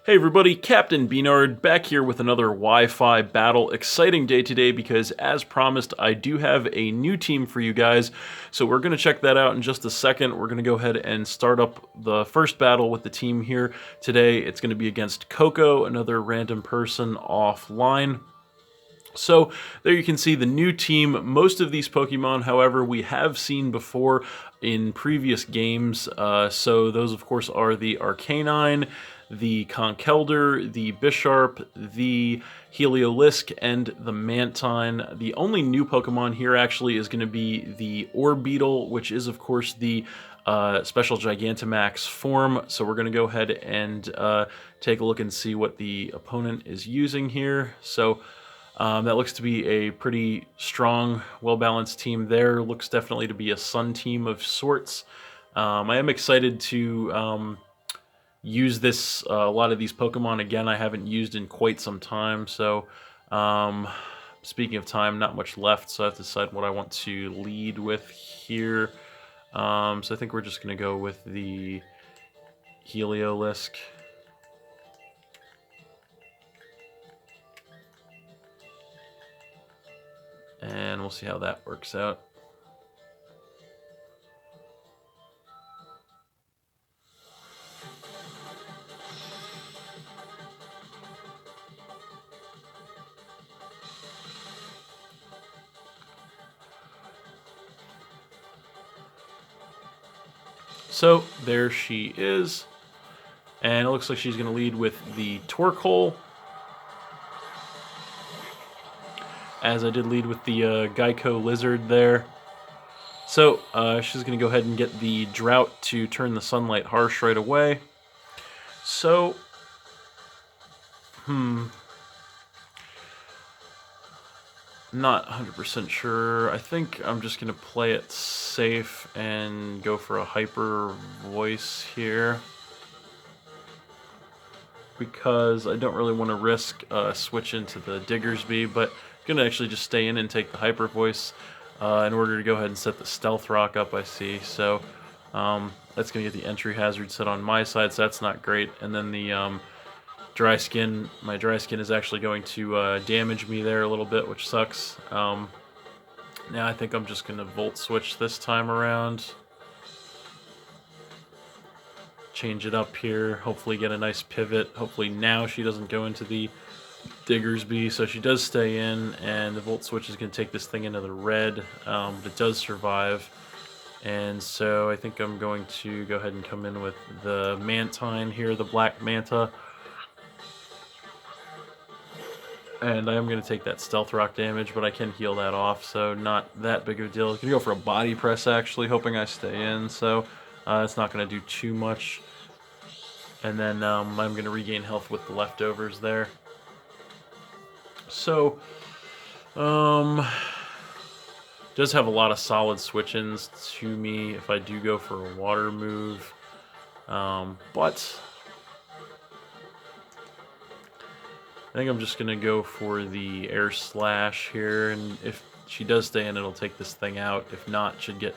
Hey everybody, Captain B-Nard back here with another Wi-Fi battle. Exciting day today because, as promised, I do have a new team for you guys. So we're going to check that out in just a second. We're going to go ahead and start up the first battle with the team here today. It's going to be against Coco, another random person offline. So there you can see the new team. Most of these Pokemon, however, we have seen before in previous games. So those, of course, are the Arcanine, the Conkeldurr, the Bisharp, the Heliolisk, and the Mantine. The only new Pokemon here actually is going to be the Orbeetle, which is, of course, the special Gigantamax form. So we're going to go ahead and take a look and see what the opponent is using here. So that looks to be a pretty strong, well-balanced team there. Looks definitely to be a Sun team of sorts. I am excited to use this a lot of these Pokemon again. I haven't used in quite some time. So speaking of time, not much left. So I have to decide what I want to lead with here. So I think we're just going to go with the Heliolisk. And we'll see how that works out. So there she is. And it looks like she's going to lead with the Torkoal, as I did lead with the Geico Lizard there. So she's going to go ahead and get the Drought to turn the Sunlight harsh right away. So, not 100% sure. I think I'm just going to play it safe and go for a Hyper Voice here, because I don't really want to risk switch into the Diggersby, but I'm going to actually just stay in and take the Hyper Voice in order to go ahead and set the Stealth Rock up, I see. So that's going to get the entry hazard set on my side, so that's not great. And then the Dry Skin, my Dry Skin is actually going to damage me there a little bit, which sucks. Now I think I'm just going to Volt Switch this time around. Change it up here, hopefully get a nice pivot. Hopefully now she doesn't go into the Diggersby, so she does stay in, and the Volt Switch is going to take this thing into the red, but it does survive. And so I think I'm going to go ahead and come in with the Mantine here, the Black Manta. And I am going to take that Stealth Rock damage, but I can heal that off, so not that big of a deal. I'm going to go for a Body Press, actually, hoping I stay in, so it's not going to do too much. And then I'm going to regain health with the leftovers there. So, does have a lot of solid switch-ins to me if I do go for a water move. But I think I'm just going to go for the Air Slash here, and if she does stay in, it'll take this thing out. If not, should get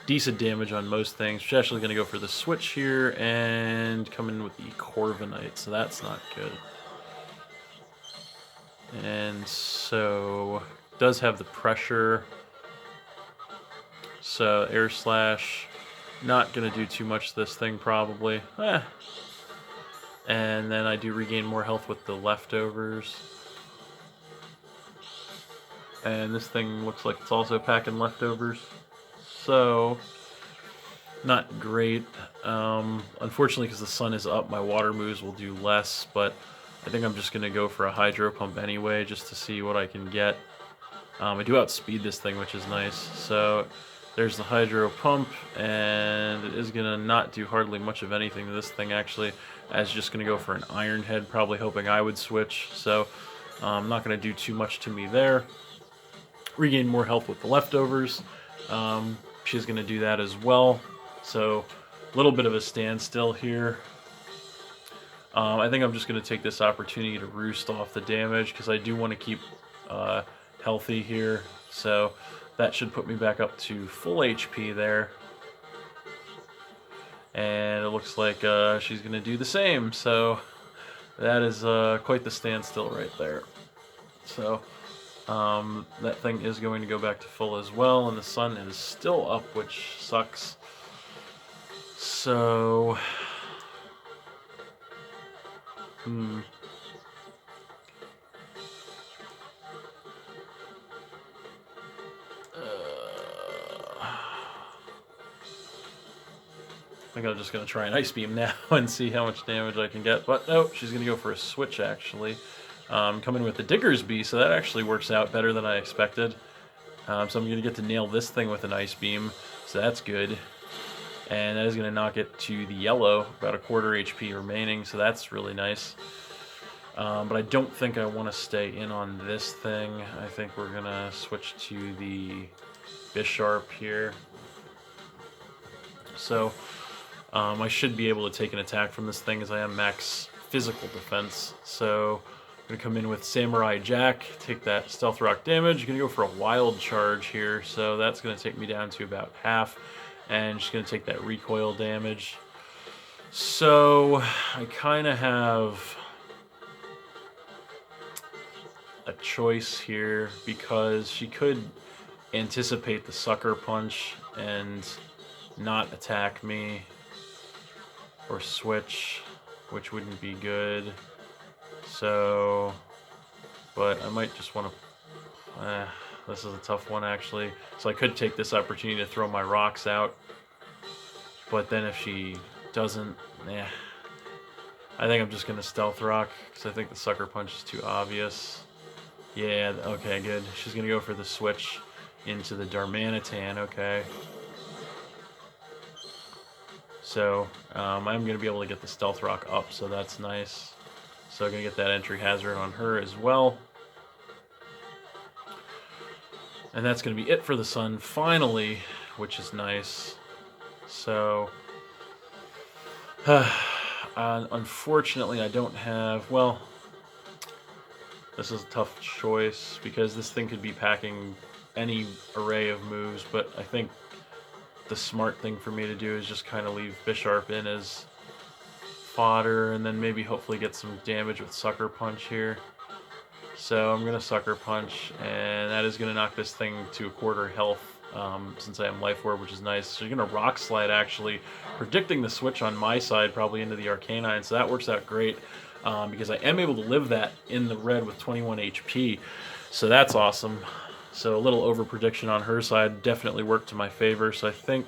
decent damage on most things. She's actually going to go for the switch here and come in with the Corviknight, so that's not good. And so, does have the pressure. So, Air Slash, not going to do too much to this thing probably. And then I do regain more health with the leftovers. And this thing looks like it's also packing leftovers. So, not great. Unfortunately, because the sun is up, my water moves will do less, but I think I'm just going to go for a Hydro Pump anyway, just to see what I can get. I do outspeed this thing, which is nice. So, there's the Hydro Pump, and it is going to not do hardly much of anything to this thing, actually. As just going to go for an Iron Head, probably hoping I would switch. So, I'm not going to do too much to me there. Regain more health with the leftovers. She's going to do that as well. So, a little bit of a standstill here. I think I'm just going to take this opportunity to roost off the damage, because I do want to keep healthy here. So, that should put me back up to full HP there. And it looks like she's going to do the same. So, That is quite the standstill right there. So that thing is going to go back to full as well, and the sun is still up, which sucks. So, I think I'm just going to try an Ice Beam now and see how much damage I can get. But no, she's going to go for a switch, actually. Coming with the Digger's Bee, so that actually works out better than I expected. So I'm going to get to nail this thing with an Ice Beam, so that's good. And that is going to knock it to the yellow, about a quarter HP remaining, so that's really nice. But I don't think I want to stay in on this thing. I think we're going to switch to the Bisharp here. So I should be able to take an attack from this thing as I am max physical defense. So I'm going to come in with Samurai Jack, take that Stealth Rock damage. I'm going to go for a Wild Charge here, so that's going to take me down to about half. And just going to take that recoil damage. So I kind of have a choice here because she could anticipate the Sucker Punch and not attack me or switch, which wouldn't be good. So, but I might just want to... this is a tough one, actually. So I could take this opportunity to throw my rocks out. But then if she doesn't, I think I'm just going to Stealth Rock, because I think the Sucker Punch is too obvious. Yeah, okay, good. She's going to go for the switch into the Darmanitan, okay. So I'm going to be able to get the Stealth Rock up, so that's nice. So I'm going to get that entry hazard on her as well. And that's going to be it for the sun, finally, which is nice. So, unfortunately, I don't have... Well, this is a tough choice, because this thing could be packing any array of moves, but I think the smart thing for me to do is just kind of leave Bisharp in as fodder, and then maybe hopefully get some damage with Sucker Punch here. So I'm going to Sucker Punch, and that is going to knock this thing to a quarter health, since I am Life Orb, which is nice. So you're going to Rock Slide, actually, predicting the switch on my side, probably into the Arcanine, so that works out great, because I am able to live that in the red with 21 HP, so that's awesome. So a little over-prediction on her side definitely worked to my favor, so I think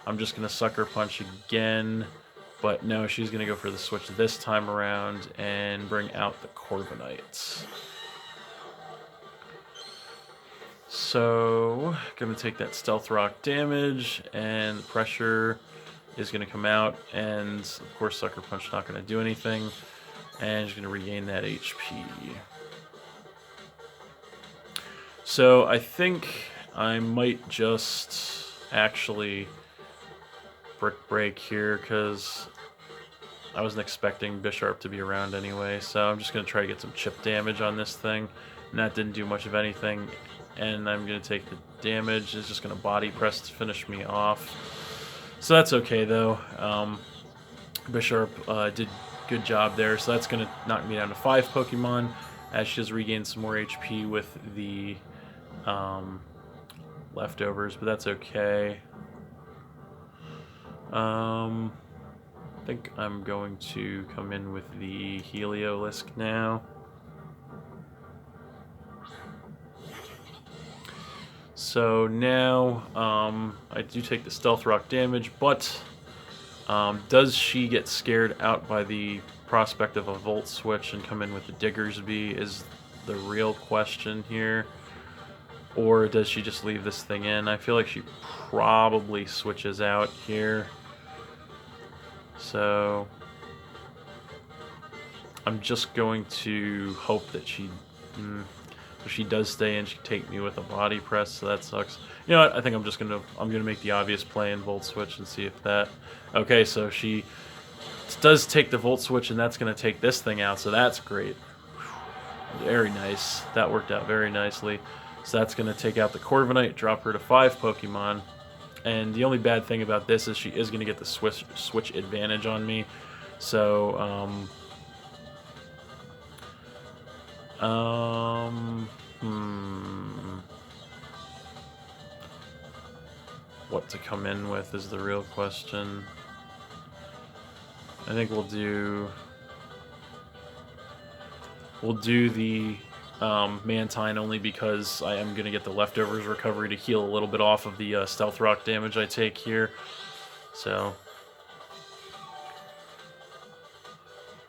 I'm just going to Sucker Punch again. But no, she's going to go for the switch this time around and bring out the Corviknight. So, going to take that Stealth Rock damage, and the pressure is going to come out, and of course Sucker Punch not going to do anything, and she's going to regain that HP. So I think I might just actually Brick Break here, because I wasn't expecting Bisharp to be around anyway, so I'm just going to try to get some chip damage on this thing, and that didn't do much of anything, and I'm going to take the damage. It's just going to Body Press to finish me off, so that's okay though. Bisharp did a good job there, so that's going to knock me down to 5 Pokemon, as she has regained some more HP with the leftovers, but that's okay. I think I'm going to come in with the Heliolisk now. So now I do take the Stealth Rock damage, but does she get scared out by the prospect of a Volt Switch and come in with the Digger's Bee is the real question here. Or does she just leave this thing in? I feel like she probably switches out here. So I'm just going to hope that she... if she does stay in, she can take me with a Body Press, so that sucks. You know what? I think I'm gonna make the obvious play and Volt Switch and see if that... Okay, so she does take the Volt Switch, and that's gonna take this thing out, so that's great. Very nice. That worked out very nicely. So that's going to take out the Corviknight, drop her to 5 Pokemon. And the only bad thing about this is she is going to get the switch advantage on me. So What to come in with is the real question. I think we'll do the Mantine only because I am going to get the Leftovers recovery to heal a little bit off of the Stealth Rock damage I take here. So,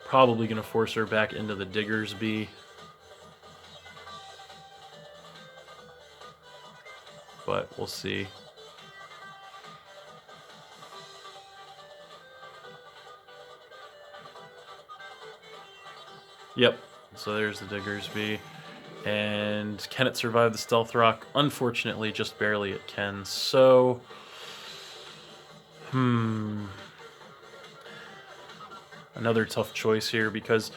probably going to force her back into the Diggersby. But we'll see. Yep, so there's the Diggersby. And can it survive the Stealth Rock? Unfortunately, just barely it can. So, another tough choice here because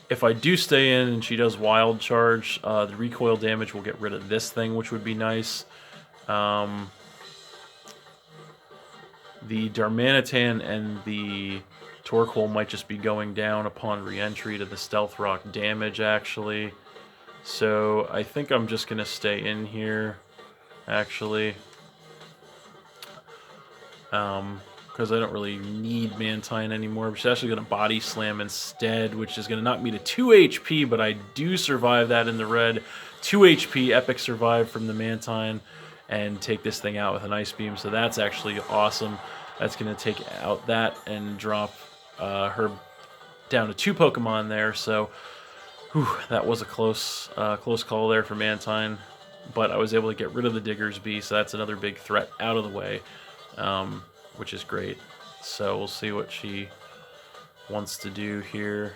if I do stay in and she does Wild Charge, the recoil damage will get rid of this thing, which would be nice. The Darmanitan and the Torkoal might just be going down upon re-entry to the Stealth Rock damage, actually. So I think I'm just going to stay in here, actually. Because I don't really need Mantine anymore. She's actually going to Body Slam instead, which is going to knock me to 2 HP, but I do survive that in the red. 2 HP, Epic Survive from the Mantine, and take this thing out with an Ice Beam, so that's actually awesome. That's going to take out that and drop her down to 2 Pokemon there, so that was a close call there for Mantine, but I was able to get rid of the Diggersby, so that's another big threat out of the way, which is great. So we'll see what she wants to do here.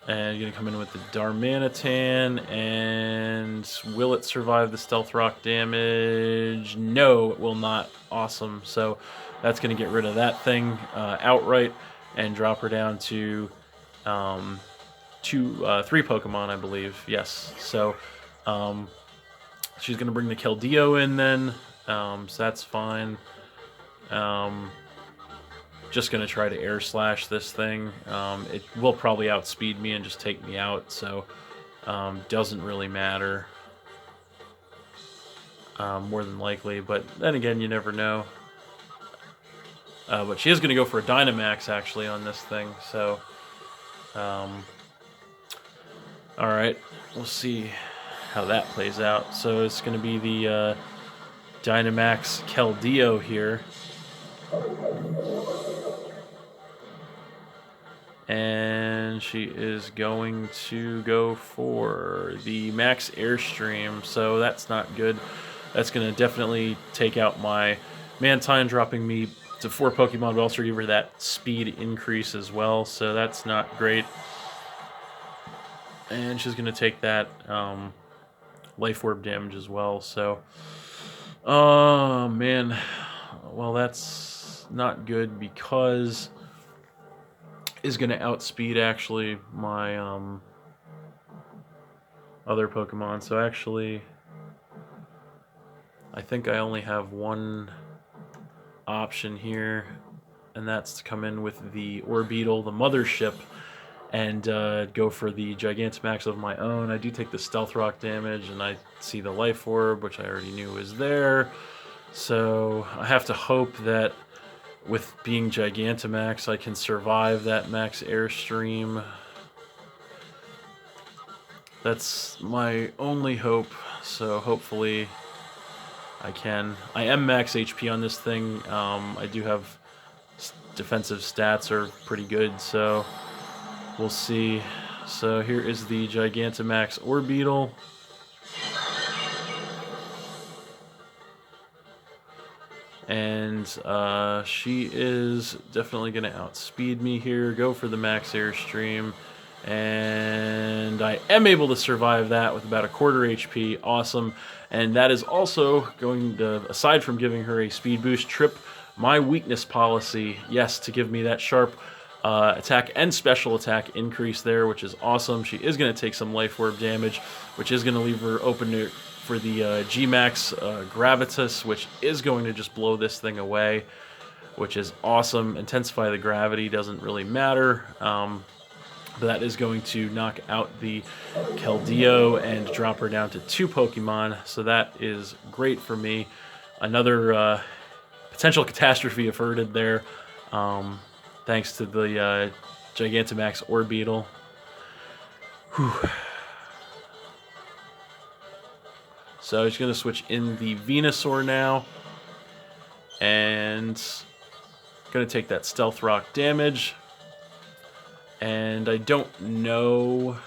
And you're going to come in with the Darmanitan, and will it survive the Stealth Rock damage? No, it will not. Awesome. So that's going to get rid of that thing outright and drop her down to 3 Pokemon, I believe. Yes. So she's going to bring the Keldeo in then, so that's fine. Just going to try to Air Slash this thing. It will probably outspeed me and just take me out, so doesn't really matter. More than likely, but then again, you never know. But she is going to go for a Dynamax, actually, on this thing, so... Alright, we'll see how that plays out. So it's going to be the Dynamax Keldeo here. And she is going to go for the Max Airstream, so that's not good. That's going to definitely take out my Mantine, dropping me to 4 Pokemon, but also give her that speed increase as well, so that's not great. And she's going to take that Life Orb damage as well, so... Oh, man. Well, that's not good because... is going to outspeed actually my other Pokemon. So actually, I think I only have one option here, and that's to come in with the Orbeetle, the Mothership, and go for the Gigantamax of my own. I do take the Stealth Rock damage, and I see the Life Orb, which I already knew was there. So I have to hope that with being Gigantamax, I can survive that Max Airstream. That's my only hope, so hopefully I can. I am max HP on this thing. I do have defensive stats are pretty good, so we'll see. So here is the Gigantamax Orbeetle. And she is definitely going to outspeed me here, go for the Max Airstream, and I am able to survive that with about a quarter HP. Awesome. And that is also going to, aside from giving her a speed boost, trip my weakness policy, yes, to give me that sharp attack and special attack increase there, which is awesome. She is going to take some Life Orb damage, which is going to leave her open to for the G-Max Gravitas, which is going to just blow this thing away, which is awesome. Intensify the gravity doesn't really matter, but that is going to knock out the Keldeo and drop her down to 2 Pokemon, so that is great for me. Another potential catastrophe averted there, thanks to the Gigantamax Orbeetle. Whew. So I'm just going to switch in the Venusaur now, and going to take that Stealth Rock damage. And I don't know,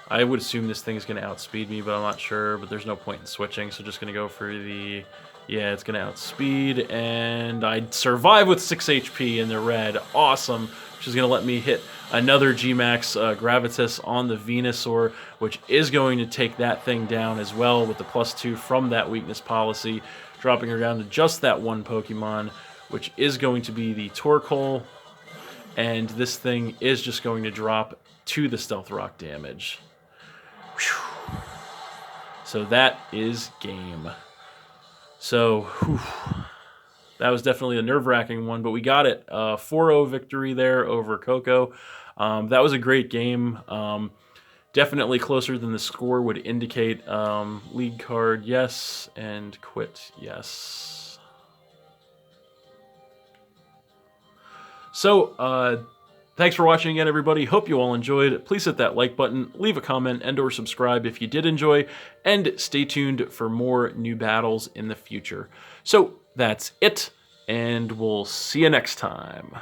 I would assume this thing is going to outspeed me, but I'm not sure, but there's no point in switching, so just going to go for the, yeah, it's going to outspeed, and I survive with 6 HP in the red, awesome, which is going to let me hit another G-Max Gravitas on the Venusaur, which is going to take that thing down as well with the +2 from that weakness policy, dropping her down to just that 1 Pokemon, which is going to be the Torkoal, and this thing is just going to drop to the Stealth Rock damage. Whew. So that is game. So, whew. That was definitely a nerve-wracking one, but we got it. 4-0 victory there over Coco. That was a great game. Definitely closer than the score would indicate. League card, yes, and quit, yes. So, thanks for watching again, everybody. Hope you all enjoyed. Please hit that like button, leave a comment, and or subscribe if you did enjoy, and stay tuned for more new battles in the future. So, that's it, and we'll see you next time.